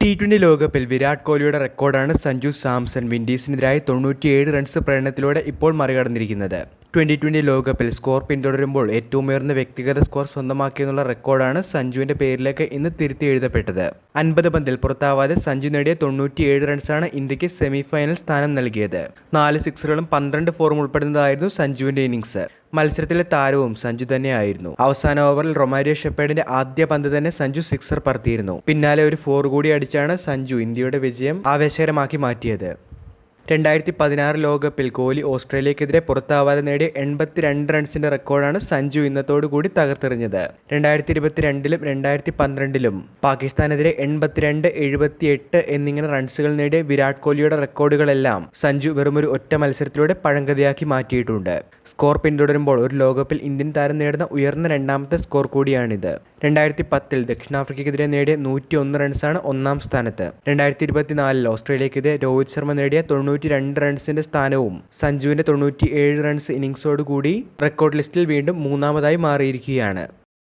T20 ലോകകപ്പിൽ വിരാട് കോഹ്ലിയുടെ റെക്കോർഡാണ് സഞ്ജു സാംസൺ വിൻഡീസിനെതിരായി 97 റൺസ് പ്രകടനത്തിലൂടെ ഇപ്പോൾ മറികടന്നിരിക്കുന്നത്. 2020 ലോകകപ്പിൽ സ്കോർ പിന്തുടരുമ്പോൾ ഏറ്റവും ഉയർന്ന വ്യക്തിഗത സ്കോർ സ്വന്തമാക്കിയെന്നുള്ള റെക്കോർഡാണ് സഞ്ജുവിന്റെ പേരിലേക്ക് ഇന്ന് തിരുത്തി എഴുതപ്പെട്ടത്. 50 പന്തിൽ പുറത്താവാതെ സഞ്ജു നേടിയ 97 റൺസാണ് ഇന്ത്യക്ക് സെമിഫൈനൽ സ്ഥാനം നൽകിയത്. 4 സിക്സറുകളും 12 ഫോറും ഉൾപ്പെടുന്നതായിരുന്നു സഞ്ജുവിന്റെ ഇന്നിംഗ്സ്. മത്സരത്തിലെ താരവും സഞ്ജു തന്നെയായിരുന്നു. അവസാന ഓവറിൽ റൊമാരിയോ ഷെപ്പേർഡിന്റെ ആദ്യ പന്ത് തന്നെ സഞ്ജു സിക്സർ പറത്തിയിരുന്നു. പിന്നാലെ ഒരു 4 കൂടി അടിച്ചാണ് സഞ്ജു ഇന്ത്യയുടെ വിജയം ആവേശകരമാക്കി മാറ്റിയത്. 2016 ലോകകപ്പിൽ കോഹ്ലി ഓസ്ട്രേലിയക്കെതിരെ പുറത്താവാതെ നേടിയ 82 റൺസിന്റെ റെക്കോർഡാണ് സഞ്ജു ഇന്നത്തോടുകൂടി തകർത്തെറിഞ്ഞത്. 2022-ലും 2012-ലും പാകിസ്ഥാനെതിരെ 82, 78 എന്നിങ്ങനെ റൺസുകൾ നേടിയ വിരാട് കോഹ്ലിയുടെ റെക്കോർഡുകളെല്ലാം സഞ്ജു വെറുമൊരു ഒറ്റ മത്സരത്തിലൂടെ പഴങ്കഥയാക്കി മാറ്റിയിട്ടുണ്ട്. സ്കോർ പിന്തുടരുമ്പോൾ ഒരു ലോകകപ്പിൽ ഇന്ത്യൻ താരം നേടുന്ന ഉയർന്ന രണ്ടാമത്തെ സ്കോർ കൂടിയാണിത്. 2010-ൽ ദക്ഷിണാഫ്രിക്കയ്ക്കെതിരെ നേടിയ 101 റൺസാണ് ഒന്നാം സ്ഥാനത്ത്. 2024-ൽ ഓസ്ട്രേലിയക്കെതിരെ രോഹിത് ശർമ്മ നേടിയ 92 റൺസിന്റെ സ്ഥാനവും സഞ്ജുവിന്റെ 97 റൺസ് ഇന്നിംഗ്സോടുകൂടി റെക്കോർഡ് ലിസ്റ്റിൽ വീണ്ടും മൂന്നാമതായി മാറിയിരിക്കുകയാണ്.